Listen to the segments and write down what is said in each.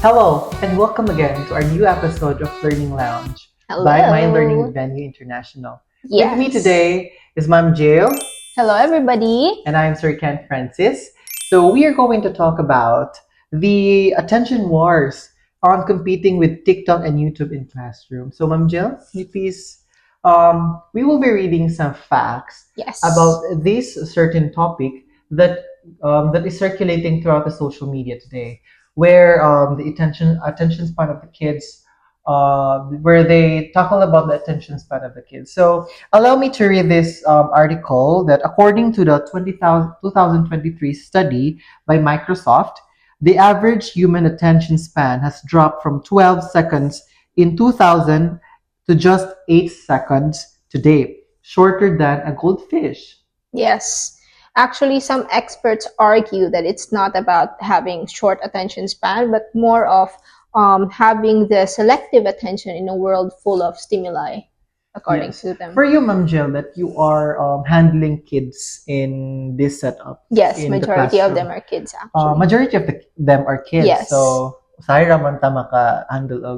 Hello, and welcome again to our new episode of Learning Lounge by My Learning Hello. Venue International. With me Yes. today is Ma'am Jill, Hello, everybody. and I'm Sir Ken Francis. So we are going to talk about the attention wars on competing with TikTok and YouTube in classroom. So Ma'am Jill, can you please, we will be reading some facts Yes. about this certain topic that that is circulating throughout the social media today, where the attention span of the kids, where they tackle about the attention span of the kids. So allow me to read this article that according to the 2023 study by Microsoft, the average human attention span has dropped from 12 seconds in 2000 to just 8 seconds today, shorter than a goldfish. Yes. Actually, some experts argue that it's not about having short attention span, but more of having the selective attention in a world full of stimuli, according Yes. to them. For you, Ma'am Jill, that you are handling kids in this setup Yes, in the majority of classroom. them are kids, actually. Majority of them are kids. Yes. So, sorry raman ta maka-handle of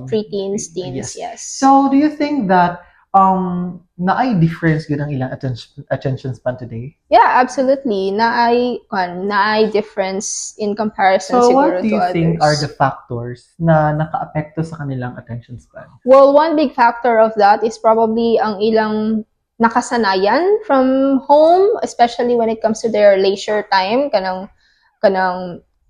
Preteens, teens, yes. yes. So, do you think that naay difference yun ang ilang attention span today? Yeah, absolutely. Naay difference in comparison So, siguro what do to you think are others. the factors na nakaapekto sa kanilang attention span? Well, one big factor of that is probably ang ilang nakasanayan from home, especially when it comes to their leisure time.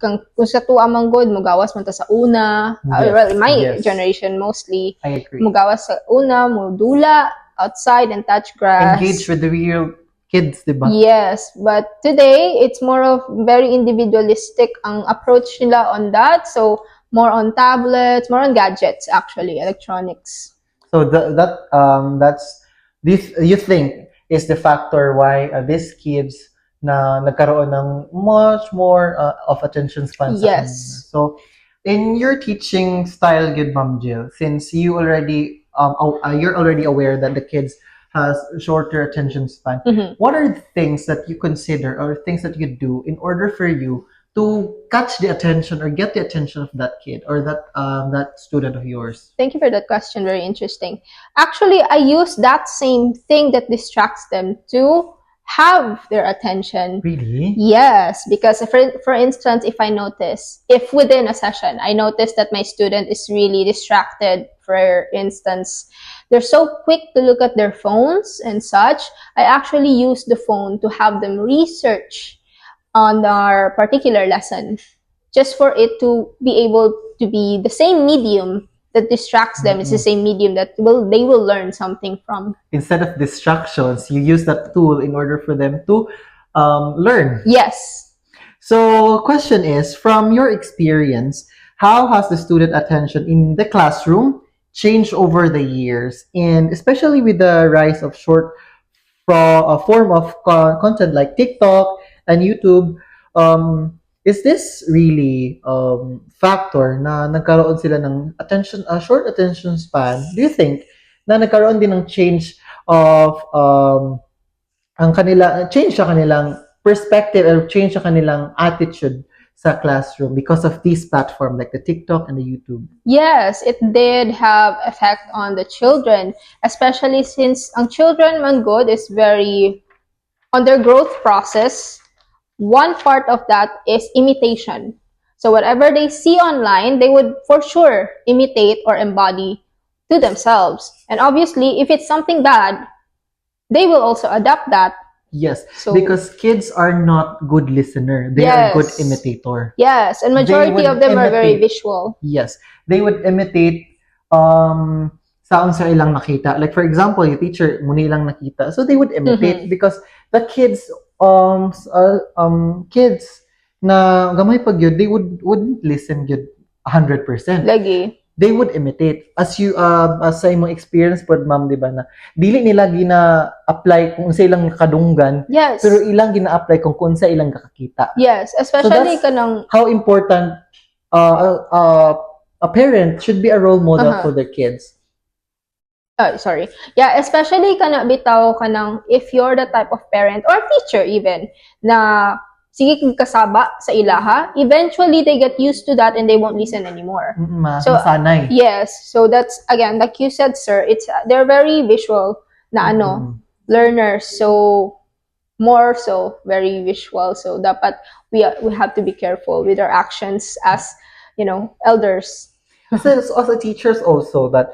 Kung sa tuwa man good, mugawas man ta sa una. Yes, Well, in my yes. generation mostly, I agree. mugawas sa una, mudula, outside and touch grass. Engage with the real kids, di ba? Yes, but today it's more of very individualistic ang approach nila on that. So more on tablets, more on gadgets actually, electronics. So that's this you think is the factor why these kids na nagkaroon ng much more of attention span sa Yes. kanila. So in your teaching style, good Ma'am Jill, since you already you're already aware that the kids has shorter attention span, Mhm. what are the things that you consider or things that you do in order for you to catch the attention or get the attention of that kid or that student of yours? Thank you for that question. Very interesting. Actually, I use that same thing that distracts them to have their attention. Really? Yes, because for instance, if within a session, I notice that my student is really distracted, for instance, they're so quick to look at their phones and such, I actually use the phone to have them research on our particular lesson, just for it to be able to be the same medium that distracts them. It's the same medium that they will learn something from. Instead of distractions, you use that tool in order for them to learn. Yes. So, question is, from your experience, how has the student attention in the classroom changed over the years, and especially with the rise of short form of content like TikTok and YouTube? Is this really factor na nagkaroon sila ng short attention span? Do you think na nagkaroon din ng change of change sa kanilang perspective or change sa kanilang attitude sa classroom because of this platform like the TikTok and the YouTube? Yes, it did have effect on the children, especially since ang children man good is very on their growth process. One part of that is imitation. So whatever they see online, they would for sure imitate or embody to themselves. And obviously, if it's something bad, they will also adapt that. Yes, So because kids are not good listener. They are good Yes. imitator. yes, and They majority would of them are very imitate. visual. Yes, they would imitate saan sa ilang nakita. Like for example, yung teacher muna ilang nakita. So they would imitate because the kids kids na gamay pag yun, they wouldn't listen yun 100%. Lagi. They would imitate as you as sa imong experience pod ma'am, di ba, na dili nila gina-apply kung unsa ilang kadunggan, Yes. pero ilang gina-apply kung unsa ilang kakakita. Yes, especially that's- kanang How important a parent should be a role model for their kids. sorry. Yeah, especially kana bitaw kanang if you're the type of parent or teacher even na sige kasaba sa ilaha, eventually they get used to that and they won't listen anymore. So, Masanay. Yes, so that's again like you said, sir. It's they're very visual na learners. So more so very visual. So dapat we have to be careful with our actions as elders. Kasi also teachers also that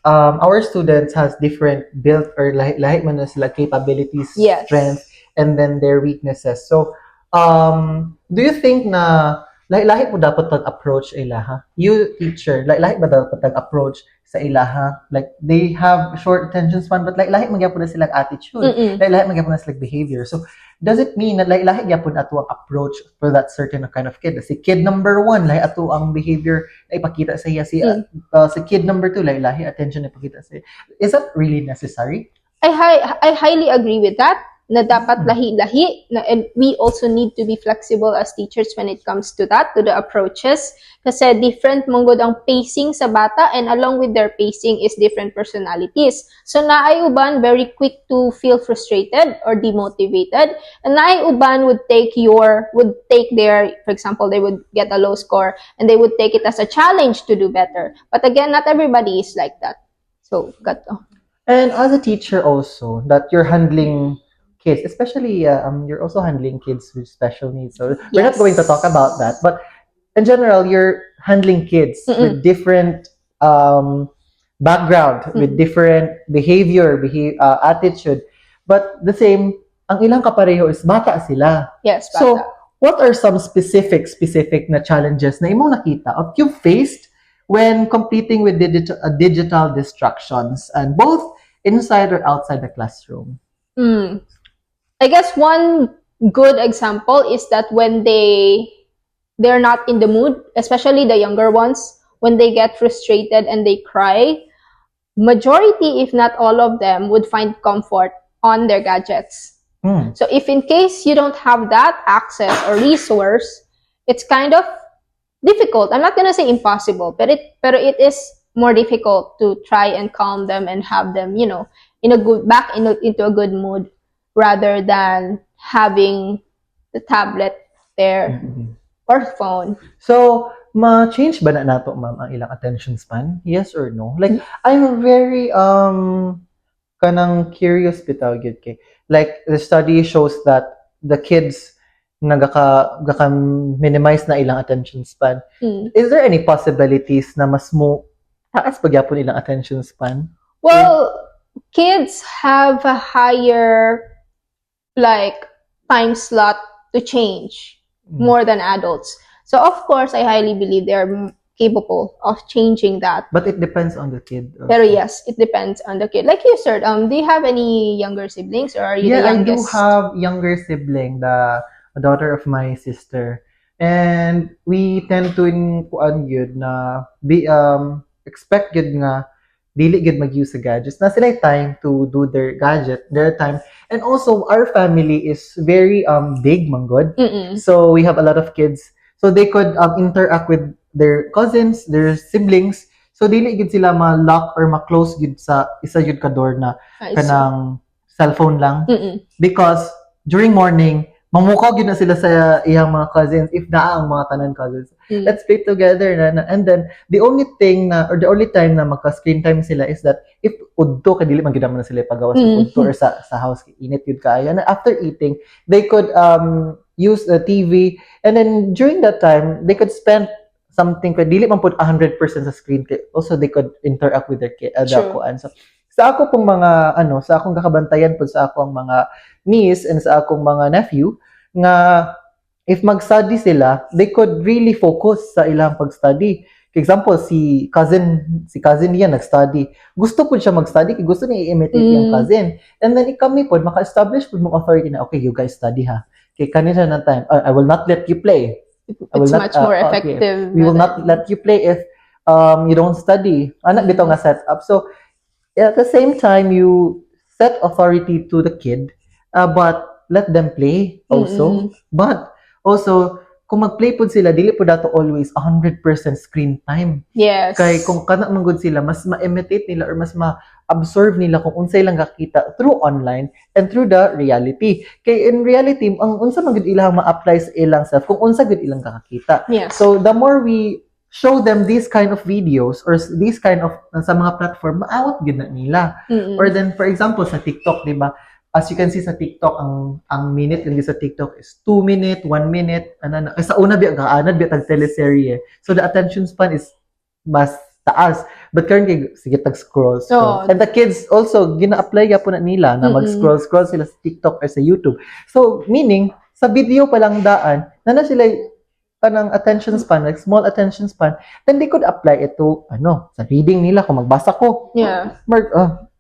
our students has different built or lahi man na sila capabilities, Yes. strengths, and then their weaknesses. So do you think na lahi po dapat tag-approach ilaha? You teacher, lahi ba dapat tag-approach sa ilaha? Like they have short attention span but lahi magyapon na silang attitude. Lahi magyapon na silang behavior. So does it mean na lahi gyapon ato ang approach for that certain kind of kid? Si kid number 1, lahi ato ang behavior na ipakita sa iya. Si kid number 2, lahi attention na ipakita sa iya. Is that really necessary? I highly agree with that. Na dapat lahi-lahi, and we also need to be flexible as teachers when it comes to that, to the approaches. Kasi different mong ang pacing sa bata, and along with their pacing is different personalities. So naay uban very quick to feel frustrated or demotivated, and naay uban would take their, for example, they would get a low score and they would take it as a challenge to do better. But again, not everybody is like that. So gato. And as a teacher also, that you're handling kids, especially you're also handling kids with special needs. So we're not going to talk about that, but in general, you're handling kids with different background, with different behavior, attitude, but the same, ang ilang kapareho is bata sila. Yes, bata. So what are some specific na challenges na imong nakita or you faced when competing with digital distractions, and both inside or outside the classroom? I guess one good example is that when they're not in the mood, especially the younger ones, when they get frustrated and they cry, majority, if not all of them, would find comfort on their gadgets. So if in case you don't have that access or resource, it's kind of difficult. I'm not gonna say impossible, but it is more difficult to try and calm them and have them, into a good mood, rather than having the tablet there or phone. So, ma-change ba na nato, ma'am, ang ilang attention span? Yes or no? Like, I'm very kanang curious bitaw gyud kay. Like, the study shows that the kids gaka minimize na ilang attention span. Is there any possibilities na mas taas pa gyapon ilang attention span? Well, kids have a higher time slot to change more than adults. So of course, I highly believe they're capable of changing that. But it depends on the kid. Pero yes, it depends on the kid. Like you, sir, do you have any younger siblings, or are you the youngest? I do have younger sibling, the daughter of my sister, and we tend to expect good nga dili good mag-use sa gadgets. Na sila time to do their time. And also, our family is very big, manggod. So, we have a lot of kids. So, they could interact with their cousins, their siblings. So, dili gid sila ma-lock or ma-close gid sa isa gid ka door na kanang cellphone lang. Because, during morning, mamukaw gid na sila sa iyang mga cousins, if naa ang mga tanan cousins. Let's play together na. And then the only time na magka-screen time sila is that if udto ka dili man gid na sila pagawas sa udto or sa house, init yun kaayo. And after eating, they could use the TV, and then during that time they could spend something kay dili man pud 100% sa screen. Also they could interact with their kuan. So sa ako pong mga sa akong kakabantayan pud sa akong mga niece and sa akong mga nephew nga if mag-study sila, they could really focus sa ilang pag-study. For example, si cousin niya nag-study. Gusto po siya mag-study, gusto niya i-imitate yung cousin. And then kami po, maka-establish po mong authority na, okay, you guys study ha. Okay, kanina na time, I will not let you play. It's much more effective. We will not let you play if you don't study. Anak bitaw nga setup. So, at the same time, you set authority to the kid, but let them play also. But also, kung mag-play po sila, dili po dato always 100% screen time. Yes. Kay kung kana manggod sila, mas ma-imitate nila or mas ma-absorb nila kung unsay lang kakita through online and through the reality. Kay in reality, ang unsa man gud ilang ma-apply sa ilang self, kung unsa gud ilang kakita. Yes. So the more we show them these kind of videos or these kind of sa mga platform, maawat gud na nila. Mm-mm. Or then for example sa TikTok, di ba? As you can see sa TikTok, ang minute lang sa TikTok is 2 minute, 1 minute, sa una biya gaanad biya tag teleserye. So the attention span is mas taas. But currently, sige tag-scroll. So, and the kids also, gina-apply po na nila na mag-scroll sila sa TikTok or sa YouTube. So meaning, sa video pa lang daan, na sila kanang attention span, like small attention span, then they could apply it to, sa reading nila, kung magbasa ko. Yeah.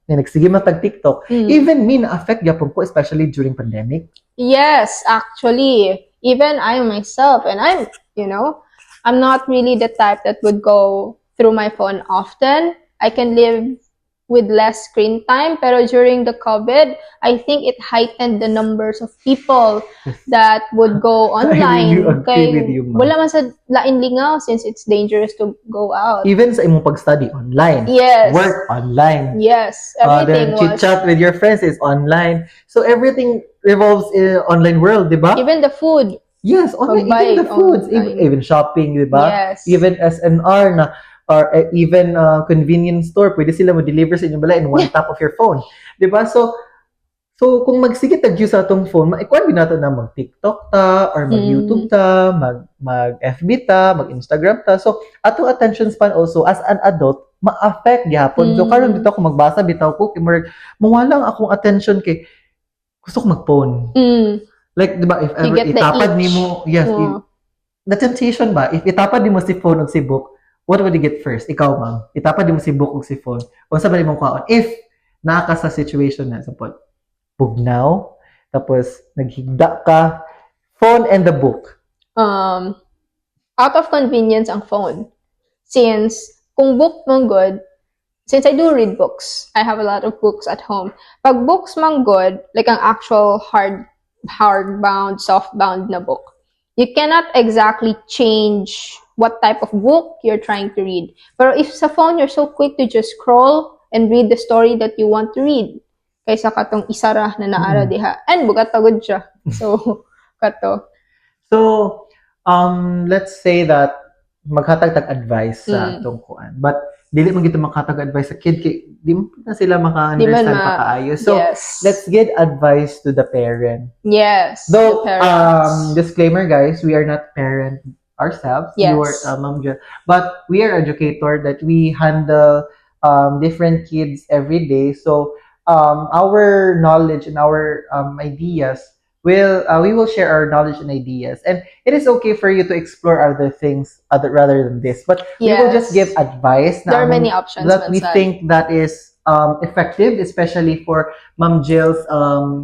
Nagsige matag TikTok. Even me na-affect yapon ko, especially during pandemic. Yes, actually. Even I myself, and I'm not really the type that would go through my phone often. I can live with less screen time, pero during the COVID, I think it heightened the numbers of people that would go online. I really agree with you, ma'am. Wala man sa lain lingaw since it's dangerous to go out. Even sa imong pag-study online. Yes. Work online. Yes, everything Then chit-chat with your friends is online. So everything revolves in online world, di ba? Even the food. Yes, online. Even the foods. Even shopping, di ba? Yes. Even SNR na or even convenience store, pwede sila mo-deliver sa inyong bala in one tap of your phone. Di ba? So kung magsigit tag-use sa atong phone, maikuan din nato na mag-TikTok ta, or mag-YouTube ta, mag-FB ta, mag-Instagram ta. So, atong attention span also, as an adult, ma-affect gyapon. So, karon dito ako magbasa, bitaw ko, mawalang akong attention kay gusto ko mag-phone. Like, di ba, if ever itapad ni mo, yes, the temptation ba, if itapad ni mo si phone o si book, what would you get first? Ikaw, ma'am. Itapad mo si book o si phone. O sa bali mong kwaon. If naka sa situation na, support, bugnaw, tapos naghigda ka, phone and the book. Out of convenience ang phone. Since, kung book mong good, since I do read books, I have a lot of books at home. Pag books mong good, like ang actual hardbound, softbound na book, you cannot exactly change what type of book you're trying to read. Pero if sa phone, you're so quick to just scroll and read the story that you want to read. Kaysa katong isara na naara diha. And bugat tagod siya. So, kato. So, let's say that maghatag advice sa atong kuan. But dili man gito makatag advice sa kid kay di mo na sila maka-understand pa kaayo. So, let's get advice to the parent. Yes. Though disclaimer guys, we are not parent ourselves. Yes. You are Ma'am Jill. But we are educator that we handle different kids every day. So our knowledge and our ideas we will share our knowledge and ideas, and it is okay for you to explore other things rather than this, but we will just give advice there are many options that we think that is effective, especially for Ma'am Jill's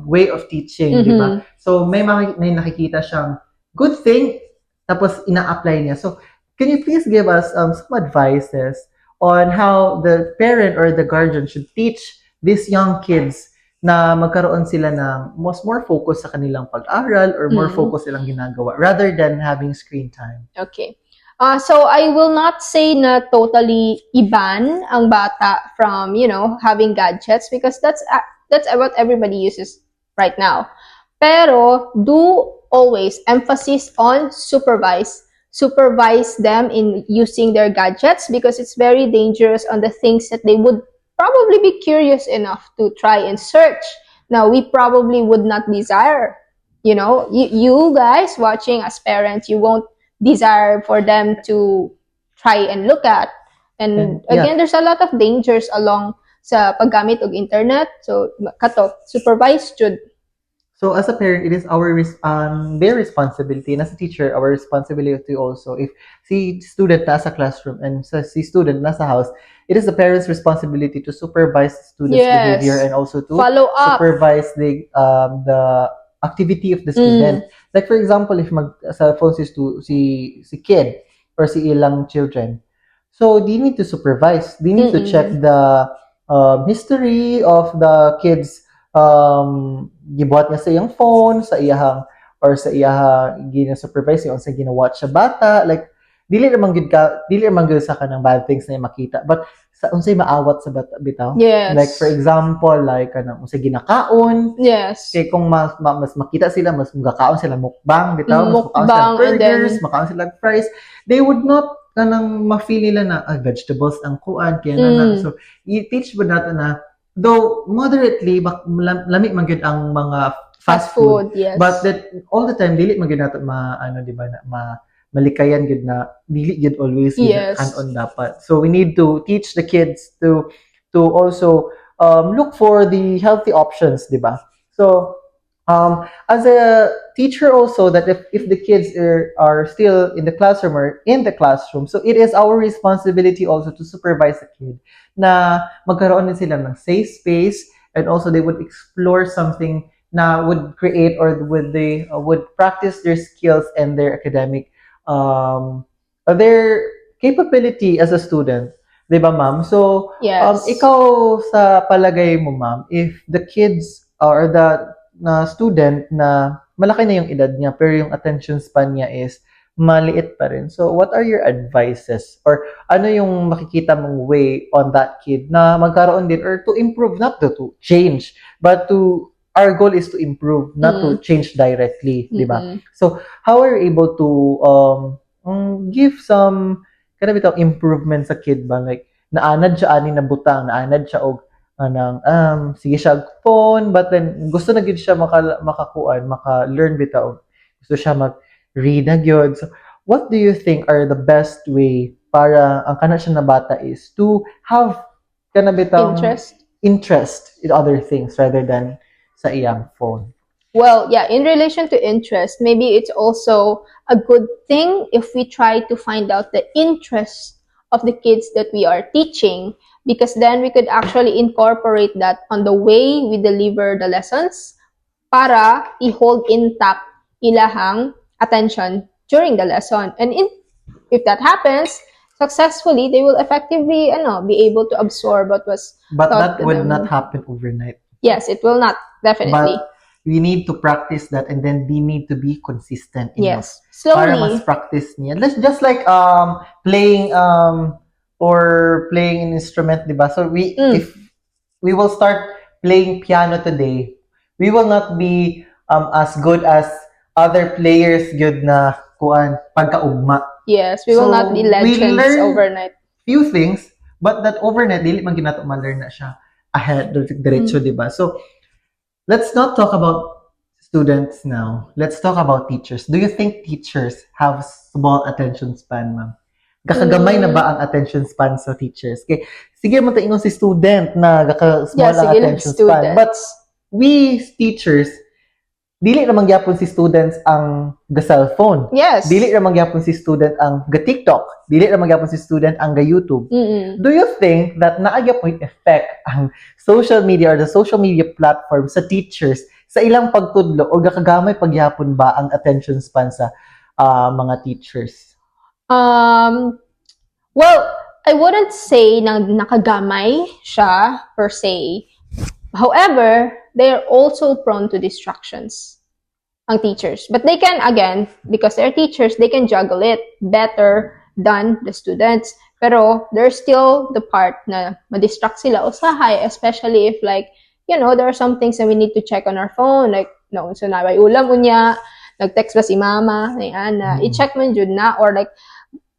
way of teaching, di ba? So may nakikita siyang good thing tapos ina-apply niya. So can you please give us some advices on how the parent or the guardian should teach these young kids na magkaroon sila ng more focus sa kanilang pag-aral or more focus silang ginagawa rather than having screen time? Okay. So I will not say na totally iban ang bata from, having gadgets, because that's what everybody uses right now. Pero do always emphasis on supervise them in using their gadgets, because it's very dangerous on the things that they would probably be curious enough to try and search. Now, we probably would not desire, you guys watching as parents, you won't desire for them to try and look at. And again, there's a lot of dangers along sa paggamit og internet. So, kato, supervised jud. So as a parent, it is our their responsibility, and as a teacher, our responsibility also. If si student nasa classroom and si student nasa house, it is the parents' responsibility to supervise the student's behavior and also to follow up, supervise the activity of the student. Like for example, if sa phone si kid or si ilang children, so they need to supervise. They need to check the history of the kids. Gibuhat niya sa iyang phone, sa iyang or sa iya gina-supervise yung sa gina-watch sa bata, like dili naman gyud sa kanang bad things na makita, but sa unsay maawat sa bata bitaw. Yes. Like for example, like kanang unsay ginakaon, Yes. kay kung mas makita sila, mas magkakaon sila mukbang bitaw, mas mukbang sila Mukbang, and then- burgers, makaon sila fries, they would not kanang ma-feel nila na vegetables ang kuan kaya na so i-teach ba nato na though moderately lami man gyud ang mga fast food, Yes. but that all the time dili man gyud nato di ba na malikayan gyud na dili gyud always Yes. hand-on dapat. So we need to teach the kids to also look for the healthy options, di ba? So as a teacher also, that if the kids are still in the classroom or in the classroom, so it is our responsibility also to supervise the kid na magkaroon din sila ng safe space, and also they would explore something na would create or would practice their skills and their academic their capability as a student. Di ba, ma'am? So, Yes. ikaw sa palagay mo, ma'am, if the kids or the student na malaki na yung edad niya pero yung attention span niya is maliit pa rin. So, what are your advices? Or ano yung makikita mong way on that kid na magkaroon din or to improve, not to change, but our goal is to improve, not to change directly, di ba? So, how are you able to give some kana bitaw improvement sa kid ba, like naanad siya ani na butang, naanad siya og anang sige siya phone, but then gusto na gid siya maka-learn bitaw, gusto siya mag-read na gyud. So what do you think are the best way para ang kana siya na bata is to have kana bitaw interest in other things rather than sa iyang phone? Well, yeah, in relation to interest, maybe it's also a good thing if we try to find out the interest of the kids that we are teaching, because then we could actually incorporate that on the way we deliver the lessons para i-hold intact ilahang attention during the lesson. And if that happens successfully, they will effectively be able to absorb what was But taught that to would them. not happen overnight. Yes, it will not, definitely. But we need to practice that, and then we need to be consistent enough. Yes, Para slowly. mas practice niya. Just like playing or playing an instrument, di ba? So if we will start playing piano today, we will not be as good as other players good na kuan pagkaugma. Yes, we will So, not be we legends learn overnight. Few things, but that overnight dili man ginato ma-learn na siya ahead diretso, di ba? So let's not talk about students now. Let's talk about teachers. Do you think teachers have small attention span, ma'am? Gakagamay na ba ang attention span sa teachers? Okay, sige mo ingon si student na gaka-small Yeah, ang sige lang, attention span. students. But we teachers, dili naman gyapon si students ang ga-cellphone. Yes. Dili naman gyapon si student ang ga-TikTok. Dili naman gyapon si student ang ga-YouTube. Mm-mm. Do you think that naagya po yung effect ang social media or the social media platform sa teachers sa ilang pagtudlo o gakagamay pagyapon ba ang attention span sa mga teachers? Well, I wouldn't say na nakagamay siya per se. However, they are also prone to distractions, ang teachers. But they can, again, because they're teachers, they can juggle it better than the students. Pero there's still the part na ma-distract sila usahay, especially if like, there are some things that we need to check on our phone, like, so na may ulam unya, nag-text ba si mama, ni Ana, i-check man jud na, or like,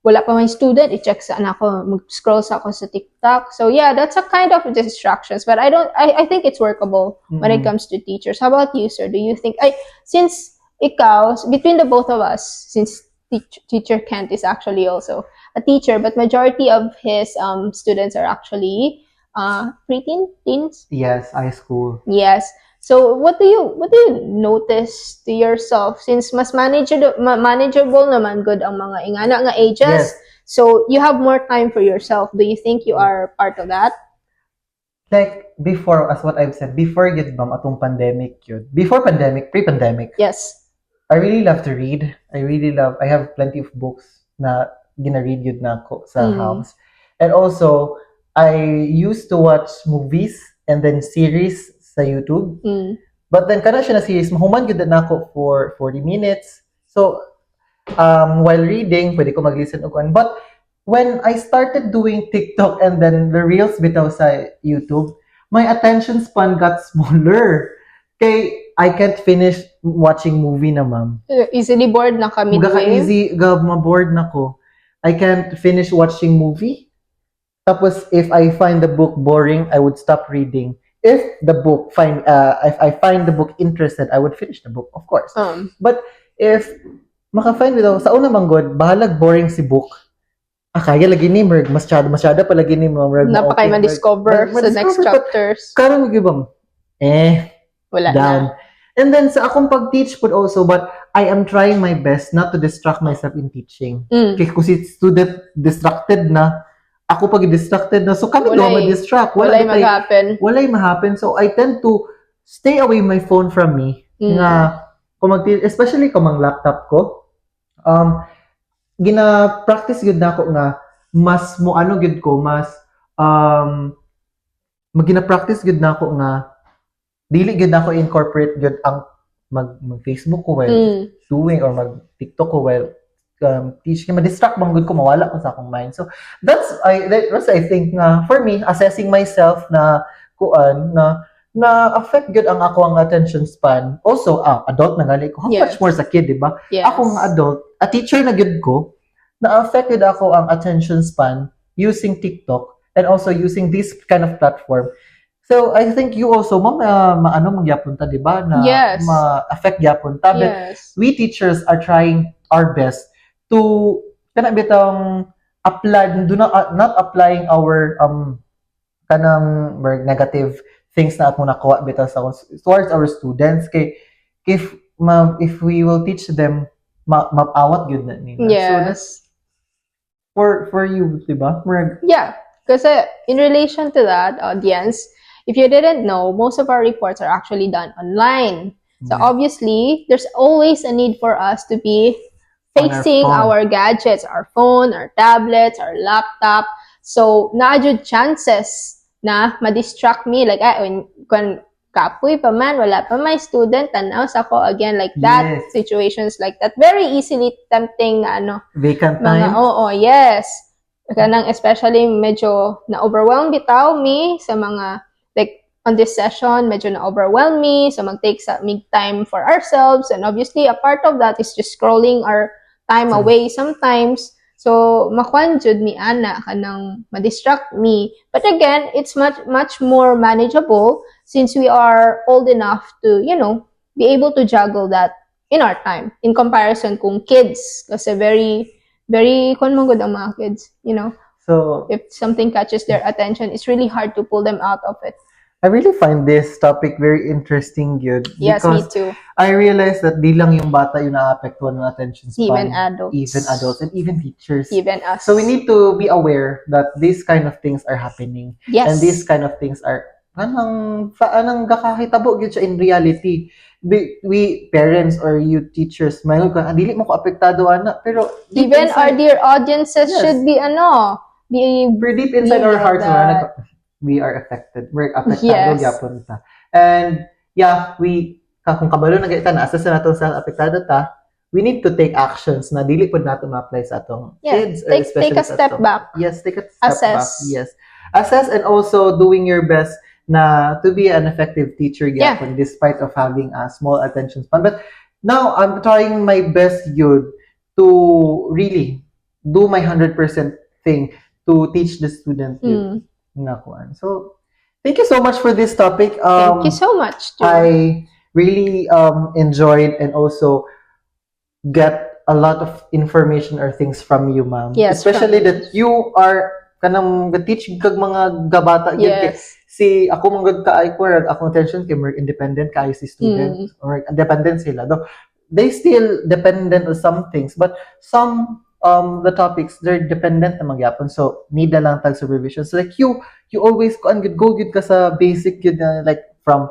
wala pa may student, i-check sa anak ko, mag-scroll sa ako sa TikTok. So yeah, that's a kind of distractions, but I think it's workable when it comes to teachers. How about you, sir? Do you think, since ikaw, between the both of us, since teacher Kent is actually also a teacher, but majority of his students are actually teens? Yes, high school. Yes. So what do you notice to yourself, since mas manageable naman good ang mga ingana nga ages? Yes. So you have more time for yourself. Do you think you are part of that? Like before, as what I've said, before yun bam atong pandemic yun. Before pandemic, pre-pandemic, Yes. I really love to read. I have plenty of books na gina-read yun na ko sa house. And also, I used to watch movies and then series sa YouTube. But then kana siya na series mahuman gyud na ako for 40 minutes. So while reading, pwede ko mag-listen og kuan. But when I started doing TikTok and then the reels bitaw sa YouTube, my attention span got smaller. Kay I can't finish watching movie na, ma'am. Easily bored na kami Mga midway. ka-easy, ma-bored na ko. I can't finish watching movie. Tapos, if I find the book boring, I would stop reading. If I find the book interested, I would finish the book, of course. But if maka-find bitaw sa una manggod, bahalag boring si book. Kaya lagi ni Merg, masyado pa lagi ni Merg. Napakay ma-discover sa next chapters. Karon gibam. Wala Down. na. And then sa akong pag-teach po also, but I am trying my best not to distract myself in teaching. Kaya kung si student distracted na, ako pag distracted na, so kami daw ma-distract. Wala'y mag-happen. Wala'y ma-happen. So I tend to stay away my phone from me. Nga, especially kung mang laptop ko, gina-practice yun na ako nga, mas mo ano yun ko, mas, gina-practice yun na ako nga, dili gyud ako incorporate gyud ang mag-Facebook ko while doing or mag-TikTok ko while teaching. Ma-distract bang good ko, mawala ko sa akong mind. So that's I think nga for me assessing myself na kuan na affect gyud ang ako ang attention span. Also, adult na gali ko. How much more sa kid, di ba? Yes. Ako nga adult, a teacher na gyud ko, na affect gyud ako ang attention span using TikTok and also using this kind of platform. So, I think you also, magyapon ta, di ba? Na ma-affect yapon ta. But we teachers are trying our best to, bitang apply, not applying our, kanang negative things na ako nakuha bitaw towards our students. Kay, if we will teach them, mapawat yun na nila. Yes. So, that's for you, di ba? Yeah. Kasi in relation to that, audience, if you didn't know, most of our reports are actually done online. So obviously, there's always a need for us to be facing our gadgets, our phone, our tablets, our laptop. So, naadjud chances na ma-distract me. Like, when kapoy pa man, wala pa may student, tanaw sa ko again, like that, situations like that. Very easily tempting na vacant time. Yes. Kanang especially medyo na-overwhelm bitaw me sa mga like on this session, medyo na-overwhelm me, so mag-take time for ourselves, and obviously a part of that is just scrolling our time away sometimes. So makwan jud mi ana kanang ma-distract me. But again, it's much more manageable since we are old enough to, be able to juggle that in our time in comparison kung kids kasi very kon mo good ang mga kids, So if something catches their attention, it's really hard to pull them out of it. I really find this topic very interesting, good. Yes, me too. I realized that di lang yung bata yung naapektuhan ng attention span. Even adults, and even teachers. Even us. So we need to be aware that these kind of things are happening. Yes. And these kind of things are anang gakahitabo gyud siya in reality. We parents or you teachers, may dili mo ko apektado ana, pero even our dear audiences should be pretty deep inside our hearts we are affected. We're apektado gyapon ta. And kung kabalo na kita na assess na nato sa apektado ta, we need to take actions na dili pud nato ma-apply sa atong kids, take a step back. Yes, take a step back. Assess. Yes. Assess and also doing your best na to be an effective teacher gyapon despite of having a small attention span. But now I'm trying my best to really do my 100% thing to teach the student So thank you so much for this topic. Thank you so much too. I really enjoyed and also get a lot of information or things from you, ma'am. Yes, especially that you are kanang teach kag mga gabata si ako manggod ka ay akong attention kay more independent kay si student or independent sila, though they still dependent on some things, but some the topics they're dependent na magyapon, so need na lang tag supervision. So like you always go good ka sa basic like from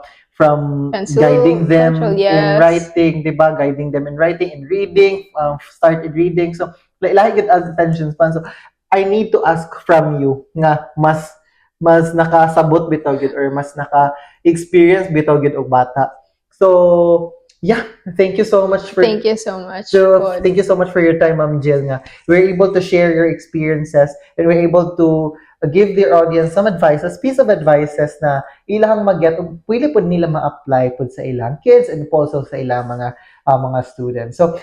pencil, guiding them in writing, diba? Guiding them in writing, in reading, started reading. So like it as attention span. So I need to ask from you nga mas nakasabot bitaw gid or mas naka-experience bitaw gid og bata. So, yeah, thank you so much for Thank you so much. So, Pod. thank you so much for your time, Ma'am Jill. Nga. We're able to share your experiences and we're able to give their audience some advices, piece of advices na ilang mag-get, pwede po nila ma-apply po sa ilang kids and also sa ilang mga students. So,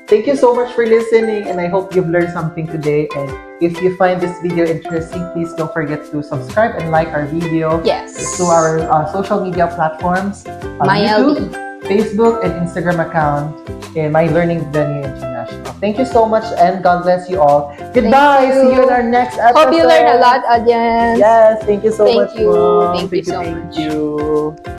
thank you so much for listening and I hope you've learned something today. And if you find this video interesting, please don't forget to subscribe and like our video Yes. to our social media platforms, My YouTube, LD. Facebook, and Instagram account, and My Learning Venue International. Thank you so much, and God bless you all. Goodbye. you. See you in our next episode. Hope you learned a lot, audience. Yes, thank you so Thank much, you. Mom. Thank you so thank much. you.